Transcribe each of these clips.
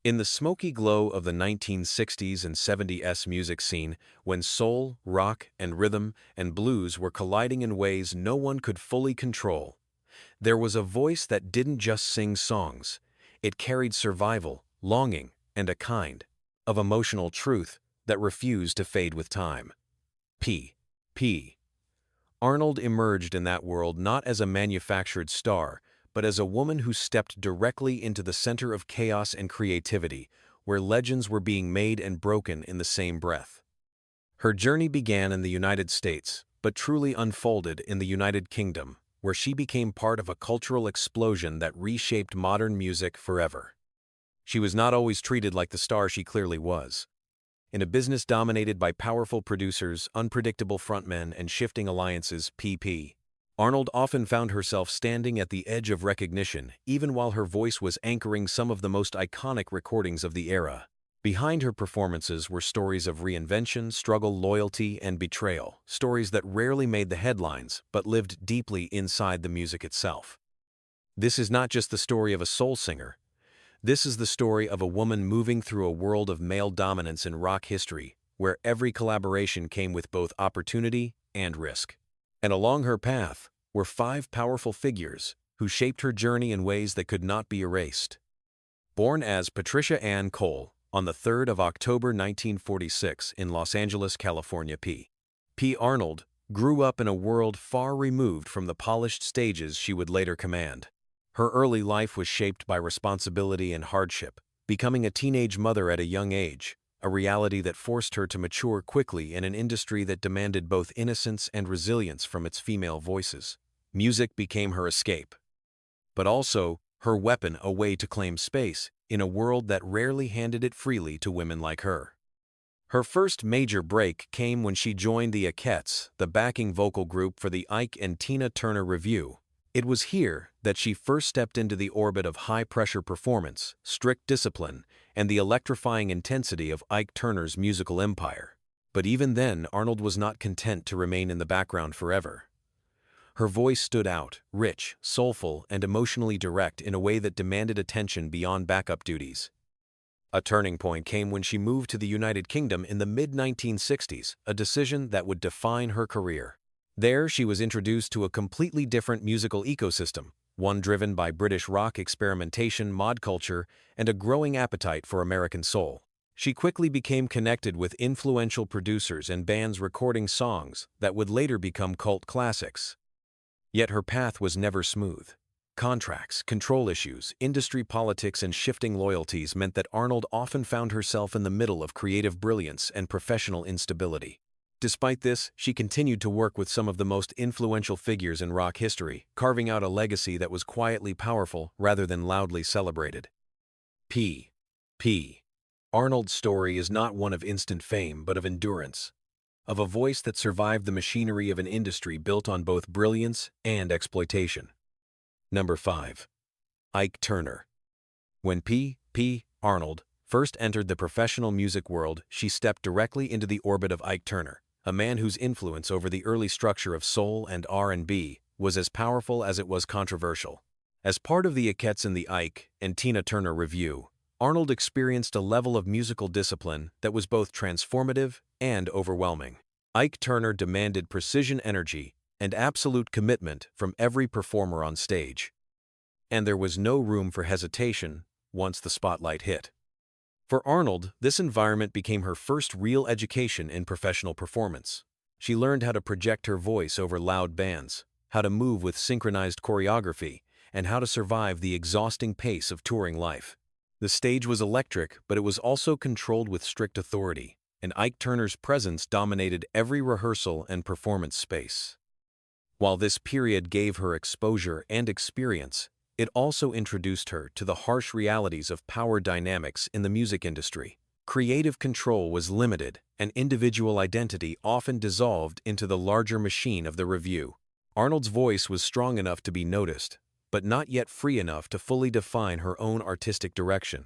In the smoky glow of the 1960s and 70s music scene, when soul, rock, and rhythm and blues were colliding in ways no one could fully control, there was a voice that didn't just sing songs. It carried survival, longing, and a kind of emotional truth that refused to fade with time. P. Arnold emerged in that world not as a manufactured star, but as a woman who stepped directly into the center of chaos and creativity, where legends were being made and broken in the same breath. Her journey began in the United States, but truly unfolded in the United Kingdom, where she became part of a cultural explosion that reshaped modern music forever. She was not always treated like the star she clearly was. In a business dominated by powerful producers, unpredictable frontmen, and shifting alliances, Arnold often found herself standing at the edge of recognition, even while her voice was anchoring some of the most iconic recordings of the era. Behind her performances were stories of reinvention, struggle, loyalty, and betrayal, stories that rarely made the headlines but lived deeply inside the music itself. This is not just the story of a soul singer. This is the story of a woman moving through a world of male dominance in rock history, where every collaboration came with both opportunity and risk. And along her path were 5 powerful figures who shaped her journey in ways that could not be erased. Born as Patricia Ann Cole on the 3rd of October 1946 in Los Angeles, California, P. Arnold grew up in a world far removed from the polished stages she would later command. Her early life was shaped by responsibility and hardship, becoming a teenage mother at a young age, a reality that forced her to mature quickly in an industry that demanded both innocence and resilience from its female voices. Music became her escape, but also her weapon, a way to claim space in a world that rarely handed it freely to women like her. Her first major break came when she joined the Ikettes, the backing vocal group for the Ike and Tina Turner Revue. It was here that she first stepped into the orbit of high-pressure performance, strict discipline, and the electrifying intensity of Ike Turner's musical empire. But even then, Arnold was not content to remain in the background forever. Her voice stood out, rich, soulful, and emotionally direct in a way that demanded attention beyond backup duties. A turning point came when she moved to the United Kingdom in the mid-1960s, a decision that would define her career. There, she was introduced to a completely different musical ecosystem, one driven by British rock experimentation, mod culture, and a growing appetite for American soul. She quickly became connected with influential producers and bands recording songs that would later become cult classics. Yet her path was never smooth. Contracts, control issues, industry politics, and shifting loyalties meant that Arnold often found herself in the middle of creative brilliance and professional instability. Despite this, she continued to work with some of the most influential figures in rock history, carving out a legacy that was quietly powerful rather than loudly celebrated. Arnold's story is not one of instant fame, but of endurance, of a voice that survived the machinery of an industry built on both brilliance and exploitation. Number 5. Ike Turner. When Arnold first entered the professional music world, she stepped directly into the orbit of Ike Turner, a man whose influence over the early structure of soul and R&B was as powerful as it was controversial. As part of the Ikettes in the Ike and Tina Turner Revue, Arnold experienced a level of musical discipline that was both transformative and overwhelming. Ike Turner demanded precision, energy, and absolute commitment from every performer on stage. And there was no room for hesitation once the spotlight hit. For Arnold, this environment became her first real education in professional performance. She learned how to project her voice over loud bands, how to move with synchronized choreography, and how to survive the exhausting pace of touring life. The stage was electric, but it was also controlled with strict authority, and Ike Turner's presence dominated every rehearsal and performance space. While this period gave her exposure and experience, it also introduced her to the harsh realities of power dynamics in the music industry. Creative control was limited, and individual identity often dissolved into the larger machine of the revue. Arnold's voice was strong enough to be noticed, but not yet free enough to fully define her own artistic direction.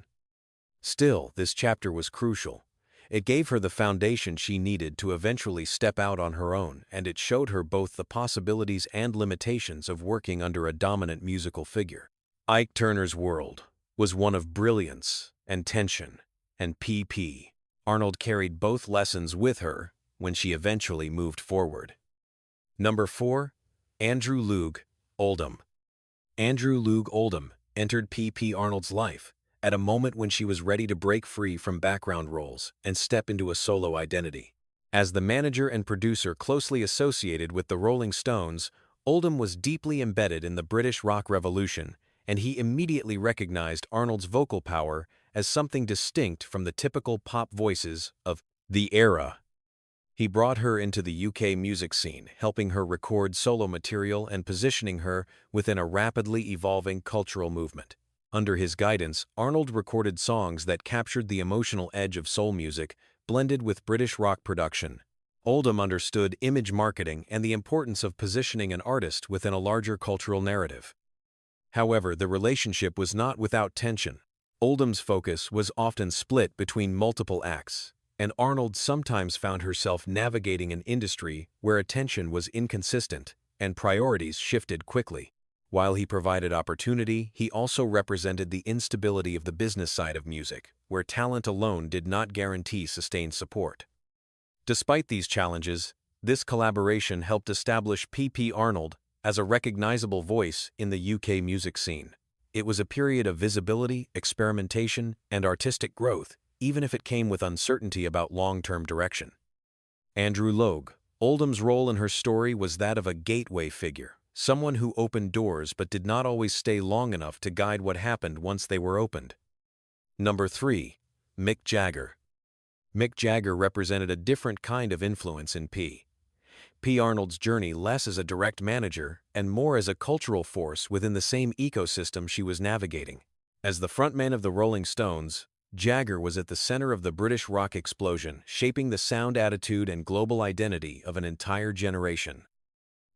Still, this chapter was crucial. It gave her the foundation she needed to eventually step out on her own, and it showed her both the possibilities and limitations of working under a dominant musical figure. Ike Turner's world was one of brilliance and tension, and P.P. Arnold carried both lessons with her when she eventually moved forward. Number 4. Andrew Loog Oldham. Andrew Loog Oldham entered P.P. Arnold's life at a moment when she was ready to break free from background roles and step into a solo identity. As the manager and producer closely associated with the Rolling Stones, Oldham was deeply embedded in the British rock revolution, and he immediately recognized Arnold's vocal power as something distinct from the typical pop voices of the era. He brought her into the UK music scene, helping her record solo material and positioning her within a rapidly evolving cultural movement. Under his guidance, Arnold recorded songs that captured the emotional edge of soul music, blended with British rock production. Oldham understood image marketing and the importance of positioning an artist within a larger cultural narrative. However, the relationship was not without tension. Oldham's focus was often split between multiple acts, and Arnold sometimes found herself navigating an industry where attention was inconsistent and priorities shifted quickly. While he provided opportunity, he also represented the instability of the business side of music, where talent alone did not guarantee sustained support. Despite these challenges, this collaboration helped establish P.P. Arnold as a recognizable voice in the UK music scene. It was a period of visibility, experimentation, and artistic growth, even if it came with uncertainty about long-term direction. Andrew Loog Oldham's role in her story was that of a gateway figure, someone who opened doors but did not always stay long enough to guide what happened once they were opened. Number 3. Mick Jagger. Mick Jagger represented a different kind of influence in P. Arnold's journey, less as a direct manager and more as a cultural force within the same ecosystem she was navigating. As the frontman of the Rolling Stones, Jagger was at the center of the British rock explosion, shaping the sound, attitude, and global identity of an entire generation.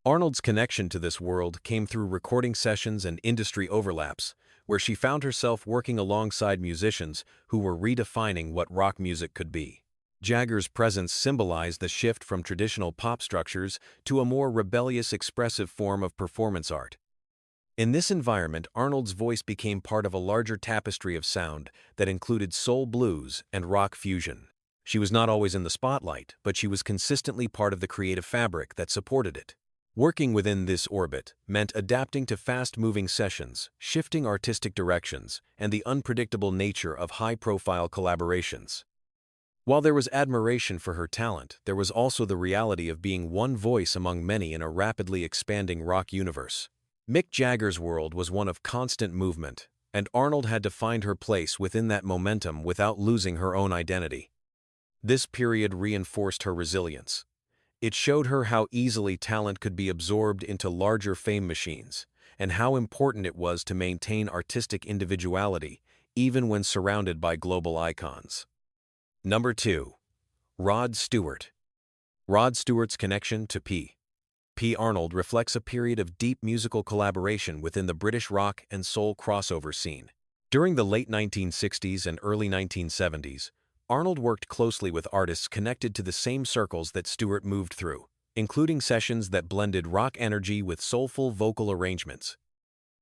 Arnold's connection to this world came through recording sessions and industry overlaps, where she found herself working alongside musicians who were redefining what rock music could be. Jagger's presence symbolized the shift from traditional pop structures to a more rebellious, expressive form of performance art. In this environment, Arnold's voice became part of a larger tapestry of sound that included soul, blues, and rock fusion. She was not always in the spotlight, but she was consistently part of the creative fabric that supported it. Working within this orbit meant adapting to fast-moving sessions, shifting artistic directions, and the unpredictable nature of high-profile collaborations. While there was admiration for her talent, there was also the reality of being one voice among many in a rapidly expanding rock universe. Mick Jagger's world was one of constant movement, and Arnold had to find her place within that momentum without losing her own identity. This period reinforced her resilience. It showed her how easily talent could be absorbed into larger fame machines, and how important it was to maintain artistic individuality, even when surrounded by global icons. Number 2. Rod Stewart. Rod Stewart's connection to P. Arnold reflects a period of deep musical collaboration within the British rock and soul crossover scene. During the late 1960s and early 1970s, Arnold worked closely with artists connected to the same circles that Stewart moved through, including sessions that blended rock energy with soulful vocal arrangements.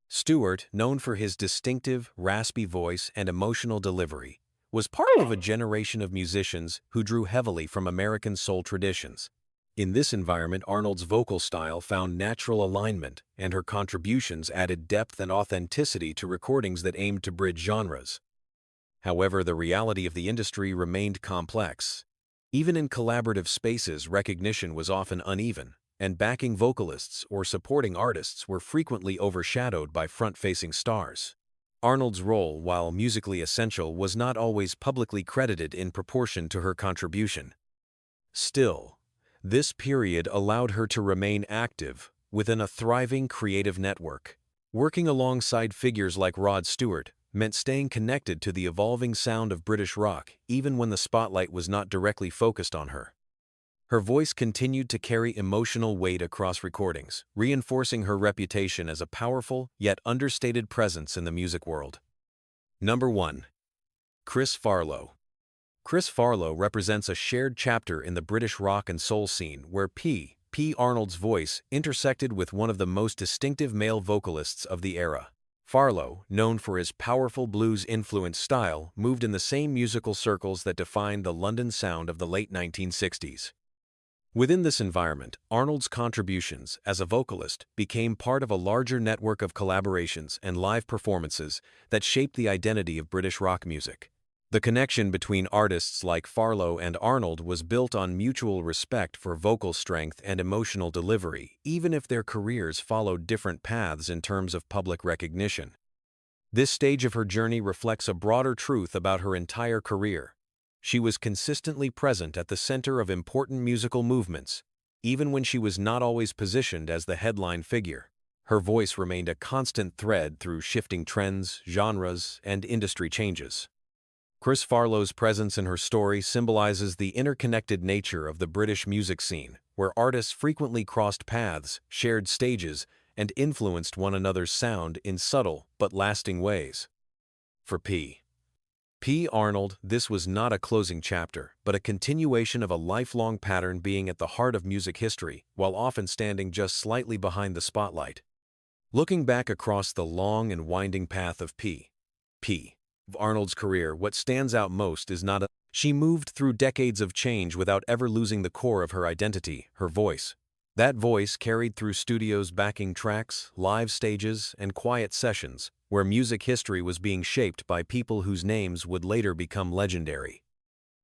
Stewart, known for his distinctive, raspy voice and emotional delivery, was part of a generation of musicians who drew heavily from American soul traditions. In this environment, Arnold's vocal style found natural alignment, and her contributions added depth and authenticity to recordings that aimed to bridge genres. However, the reality of the industry remained complex. Even in collaborative spaces, recognition was often uneven, and backing vocalists or supporting artists were frequently overshadowed by front-facing stars. Arnold's role, while musically essential, was not always publicly credited in proportion to her contribution. Still, this period allowed her to remain active within a thriving creative network. Working alongside figures like Rod Stewart meant staying connected to the evolving sound of British rock, even when the spotlight was not directly focused on her. Her voice continued to carry emotional weight across recordings, reinforcing her reputation as a powerful yet understated presence in the music world. Number 1. Chris Farlowe. Chris Farlowe represents a shared chapter in the British rock and soul scene where P. Arnold's voice intersected with one of the most distinctive male vocalists of the era. Farlow, known for his powerful blues-influenced style, moved in the same musical circles that defined the London sound of the late 1960s. Within this environment, Arnold's contributions as a vocalist became part of a larger network of collaborations and live performances that shaped the identity of British rock music. The connection between artists like Farlow and Arnold was built on mutual respect for vocal strength and emotional delivery, even if their careers followed different paths in terms of public recognition. This stage of her journey reflects a broader truth about her entire career. She was consistently present at the center of important musical movements, even when she was not always positioned as the headline figure. Her voice remained a constant thread through shifting trends, genres, and industry changes. Chris Farlow's presence in her story symbolizes the interconnected nature of the British music scene, where artists frequently crossed paths, shared stages, and influenced one another's sound in subtle but lasting ways. For P. Arnold, this was not a closing chapter, but a continuation of a lifelong pattern being at the heart of music history, while often standing just slightly behind the spotlight. Looking back across the long and winding path of Arnold's career, what stands out most is not she moved through decades of change without ever losing the core of her identity, her voice. That voice carried through studios backing tracks, live stages, and quiet sessions, where music history was being shaped by people whose names would later become legendary.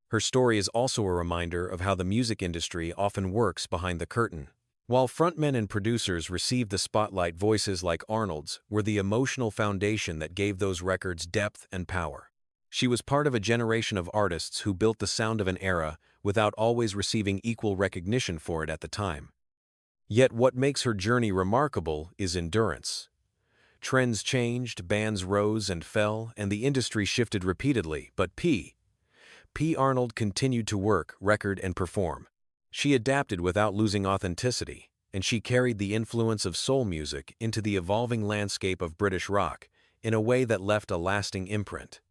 Her story is also a reminder of how the music industry often works behind the curtain. While frontmen and producers received the spotlight, voices like Arnold's were the emotional foundation that gave those records depth and power. She was part of a generation of artists who built the sound of an era without always receiving equal recognition for it at the time. Yet what makes her journey remarkable is endurance. Trends changed, bands rose and fell, and the industry shifted repeatedly, but Arnold continued to work, record, and perform. She adapted without losing authenticity, and she carried the influence of soul music into the evolving landscape of British rock in a way that left a lasting imprint.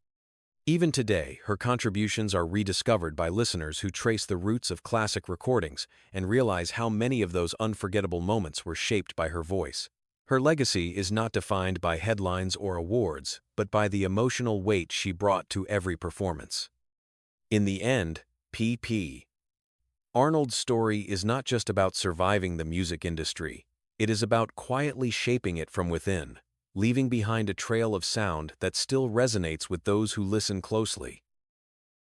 Even today, her contributions are rediscovered by listeners who trace the roots of classic recordings and realize how many of those unforgettable moments were shaped by her voice. Her legacy is not defined by headlines or awards, but by the emotional weight she brought to every performance. In the end, Arnold's story is not just about surviving the music industry. It is about quietly shaping it from within, leaving behind a trail of sound that still resonates with those who listen closely.